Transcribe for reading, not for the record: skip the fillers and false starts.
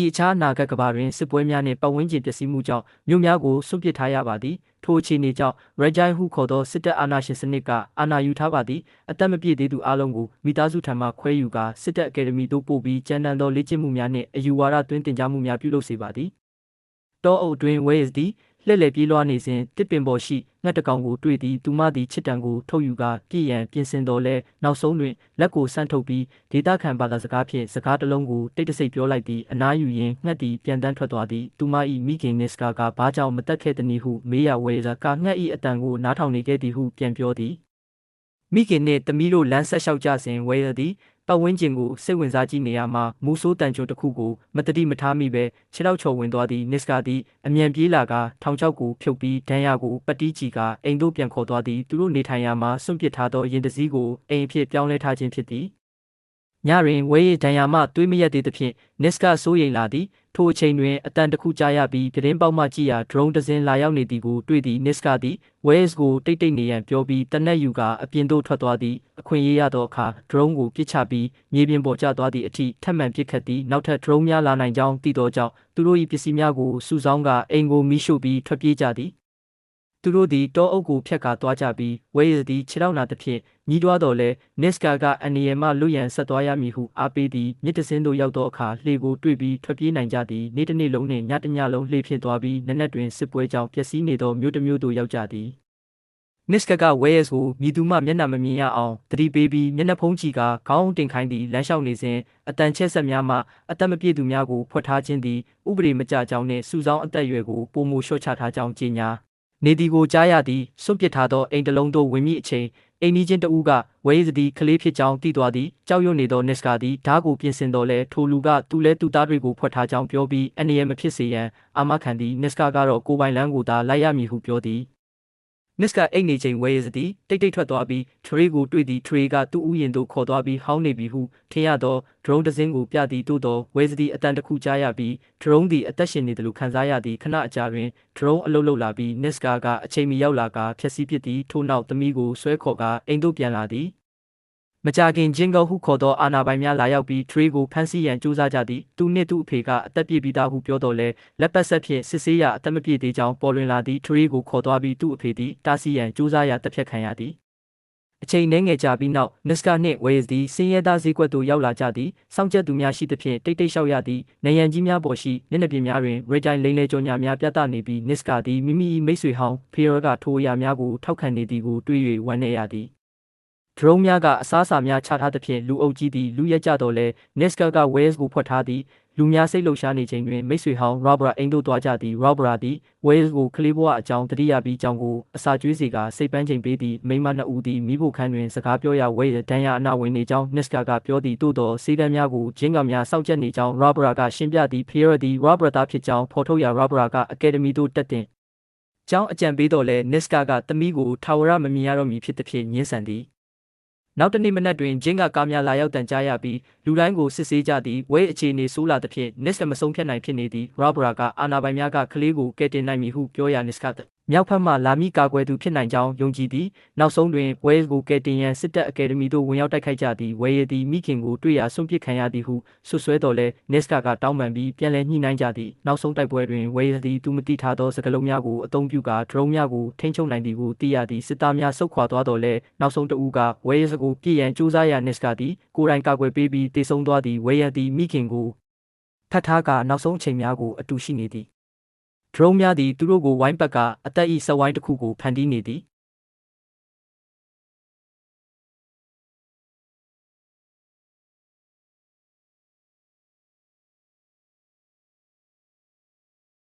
ဤအခြားအနာဂတ်ကမ္ဘာတွင်စစ်ပွဲများနှင့်ပတ်ဝန်းကျင်ပျက်စီးမှုကြောင့်မြို့များကိုစွန့်ပစ်ထားရပါသည်ထိုအခြေအနေကြောင့် Regime ဟုခေါ်သောစစ်တပ်အာဏာရှင်စနစ်ကအာဏာယူထားပါသည်အသက်မပြည့်သေးသူအလုံးကိုမိသားစုထံမှခွဲယူကာစစ်တပ်အကယ်ဒမီသို့ပို့ပြီးကြမ်းတမ်းသောလေ့ကျင့်မှုများနှင့်အယူဝါဒသွင်းသင်ကြားမှုများပြုလုပ်စေပါသည်တောအုပ်တွင် Wales သည်လှည့်လည်ပြေးလွှားနေစဉ်တစ်ပင်ပေါ်ရှိငှက်တကောင်ကိုတွေ့သည်သူမသည်ချစ်တံကိုထုတ်ယူကာပြည်ရန်ပြင်ဆင်တော်လဲနောက်ဆုံးတွင်လက်ကိုဆန့်ထုတ်ပြီးဒေသခံဘာသာစကားဖြင့်စကားတစ်လုံးကိုတိတ်တဆိတ်ပြောလိုက်သည်အနားယူရင်းငှက်သည်ပြန်တန်းထွက်သွားသည်သူမ၏မိခင် Niska ကဘာကြောင့်မတက်ခဲ့သနည်းဟုမေးရ Wales ကငှက်၏အတန်ကိုနားထောင်နေခဲ့သည်ဟုပြန်ပြောသည်မိခင်နှင့်သမီးတို့လမ်းဆက်လျှောက်ကြစဉ် Wales သည်ပတ်ဝန်းကျင်ကိုစိတ်ဝင်စားကြည့်နေရမှာမူဆိုးတန်ကြွတစ်ခုကိုမတတိမထားမိပဲခြေထောက်ချော်ဝင်သွားသည့် Niska သည်အမြန်ပြေးလာကထောင်ချောက်ကိုဖြုတ်ပြီးဒဏ်ရာကိုပတ်တီးချီကအိမ်သို့ပြန်ခေါ်သွားသည်သူတို့နေထိုင်ရာမှာစွန့်ပစ်ထားသောရင်တစည်းကိုအိမ်အဖြစ်ပြောင်းလဲထားခြင်းဖြစ်သည်ညတွင်ဝဲဒဏ်ရာမှသွေးမရက်သေးသဖြင့် Niska စိုးရိမ်လာသည်ထိုအချိန်တွင်အတန်တစ်ခုကြားရပြီးပြတင်းပေါက်မှကြည့်ရာ drone တစ်စင်းလာရောက်နေသည်ကိုတွေ့သည့် Niska သည် Wales ကိုတိတ်တိတ်နေရန်ပြောပြီးတနက်ယူကအပြင်သို့ထွက်သွားသည်အခွင့်အရေးရသောအခါ drone ကိုပစ်ချပြီးမြေပြင်ပေါ်ကျသွားသည့်အထိထပ်မံပစ်ခတ်သည်နောက်ထပ် drone များလာနိုင်ကြောင်းသိသောကြောင့်သူတို့၏ပစ္စည်းများကိုစုဆောင်းကအိမ်ကိုမီးရှို့ပြီးထွက်ပြေးကြသည်သူတို့သည်တောအုပ်ကိုဖျက်ကာသွားကြပြီး Wales သည်ခြေထောက်နာသဖြင့်ညီးတွားတော်လဲ Niska ကအန်နီယယ်မှလွတ်ရန်ဆက်သွားရမည်ဟုအားပေးသည်မြစ်တစင်းတို့ရောက်သောအခါလှေကိုတွေ့ပြီးထွက်ပြေးနိုင်ကြသည်နေ့တစ်နေ့လုံးနှင့်ညတစ်ညလုံးလှေဖြစ်သွားပြီးနက်နက်တွင်စစ်ပွဲကြောင့်ပျက်စီးနေသောမြို့တစ်မြို့သို့ရောက်ကြသည် Niska က Wales ကိုမြည်သူမှမျက်နှာမမြင်ရအောင်သတိပေးပြီးမျက်နှာဖုံးချီကခေါင်းတင်ခိုင်းသည်လမ်းလျှောက်နေစဉ်အတန်ချက်ဆက်များမှအသက်မပြည့်သူများကိုဖွက်ထားခြင်းသည်ဥပဒေမကျကြောင်းနှင့်စုဆောင်းအသက်အရွယ်ကိုပုံမလျှော့ချထားကြောင်းကြေညာနေသည်ကိုကြားရသည်စွန့်ပစ်ထားသောအိမ်တစ်လုံးသို့ဝင်မိအချိန်အိမ်နီးချင်းတဦးက Wales သည်ကလေးဖြစ်ကြောင်းသိသွားသည်ကြောက်ရွံ့နေသော Niska သည်ဓားကိုပြင်ဆင်တော်လဲထိုလူကသူလဲသူသားတွေကိုဖွက်ထားကြောင်းပြောပြီးအန္တရာယ်မဖြစ်စေရန်အာမခံသည် Niska ကတော့ကိုပိုင်လန်းကိုသာလိုက်ရမည်ဟုပြောသည်Niska အိတ်နေချိန် Wales သည်တိတ်တိတ်ထွက်သွားပြီး Trey ကိုတွေ့သည် Trey ကသူ့ဥယျာဉ်သို့ခေါ်သွားပြီးဟောင်းနေပြီဟုထင်ရသော drone တစ်စင်းကိုပြသည်သို့သော Wales သည်အတန်တစ်ခုကြားရပြီး drone သည်အသက်ရှင်နေသလိုခံစားရသည်ခဏအကြာတွင် drone အလုပ်လုပ်လာပြီး Niska ကအချိန်မီရောက်လာကဖျက်ဆီးပစ်သည်ထို့နောက်သမီးကိုဆွဲခေါ်ကအိမ်သို့ပြန်လာသည်မကြာခင် Jingle ဟုခေါ်သောအာဏာပိုင်များလာရောက်ပြီး Trey ကိုဖမ်းဆီးရန်ကြိုးစားကြသည်သူနှင့်သူ့အဖေကအသက်ပြည့်ပြီးသားဟုပြောတော်လဲလက်ပတ်ဆက်ဖြင့်စစ်ဆေးရာအသက်မပြည့်သေးကြောင်းပေါ်လွင်လာသည် Trey ကိုခေါ်သွားပြီးသူ့အဖေသည်တားဆီးရန်ကြိုးစားရာတပ်ဖြတ်ခံရသည်အချိန်နှဲငယ်ကြာပြီးနောက် Niska နှင့် Wales သည်စင်းရဲသားဈေးကွက်သို့ရောက်လာကြသည်စောင့်ကြက်သူများရှိသဖြင့်တိတ်တိတ်လျှောက်ရသည်နေရန်ကြီးများပေါ်ရှိမျက်နှာပြင်များတွင် Regime လိမ့်လေကြော်ညာများပြသနေပြီး Niska သည်မိမိ၏မိတ်ဆွေဟောင်း Pierre ကထိုအရာများကိုထောက်ခံနေသည်ကိုတွေ့၍ဝမ်းနည်းရသည်drone များကအစားအစာများချထားသဖြင့်လူအုပ်ကြီးသည်လူရက်ကြတော့လဲ Niska က Wales ကိုဖွက်ထားသည်လူများစိတ်လှုပ်ရှားနေချိန်တွင်မိတ်ဆွေဟောင်း Robert အိမ်သို့သွားကြသည် Robert သည် Wales ကိုကလေးဘဝအကြောင်းတတိယပြီးကြောင်းကိုအစာကျွေးစေကစိတ်ပန်းချိန်ပေးသည်မိန်းမနှစ်ဦးသည်မိဖို့ခန်းတွင်စကားပြောရာ Wales ဒဏ်ရာအနာဝင်နေကြောင်း Niska ကပြောသည်သို့သောစေတမ်းများကိုဂျင်းကများစောင့်ကြက်နေကြောင်း Robert ကရှင်းပြသည် Pierre သည် Robert သားဖြစ်ကြောင်းဖော်ထုတ်ရာ Robert ကအကယ်ဒမီသို့တက်တင်ကျောင်းအကြံပေးတော်လဲ Niska ကသမီးကိုထာဝရမမြင်ရတော့မည်ဖြစ်သဖြင့်ညှင်းဆန်သည်နောက်တနေ့မနက်တွင်ဂျင်းကကားများလာရောက်တန်ကြားရပြီးလူတိုင်းကိုစစ်ဆေးကြသည်ဝဲအခြေအနေဆိုးလာသဖြင့် Niska မဆုံးဖြတ်နိုင်ဖြစ်နေသည် Robert ကအာနာပိုင်များကကလေးကိုကယ်တင်နိုင်မည်ဟုပြောရာ Niska မြောက်ဖက်မှလာမိကာကွယ်သူဖြစ်နိုင်ကြောင်းယုံကြည်သည်နောက်ဆုံးတွင် Wales ကိုကယ်တင်ရန်စစ်တပ်အကယ်ဒမီသို့ဝင်ရောက်တိုက်ခိုက်ကြသည် Wales သည်မိခင်ကိုတွေ့ရာဆွန့်ပစ်ခံရသည်ဟုဆွဆွဲတော်လဲ Niska ကတောင်းပန်ပြီးပြန်လည်ညှိနှိုင်းကြသည်နောက်ဆုံးတိုက်ပွဲတွင် Wales သည်သူမသိထားသောစကားလုံးများကိုအသုံးပြုကာ drone များကိုထိန်းချုပ်နိုင်သည်ကိုသိရသည်စစ်သားများဆုတ်ခွာသွားတော်လဲနောက်ဆုံးတဦးက Wales ကိုပြည်ရန်ကြိုးစားရာ Niska သည်ကိုယ်တိုင်ကာကွယ်ပေးပြီးတေဆုံးသွားသည် Wales သည်မိခင်ကိုဖတ်ထားကနောက်ဆုံးအချိန်များကိုအတူရှိနေသည်drone များသည်သူတို့ကိုဝိုင်းပတ်ကအသက်၏စက်ဝိုင်းတစ်ခုကိုဖန်တီးနေသည်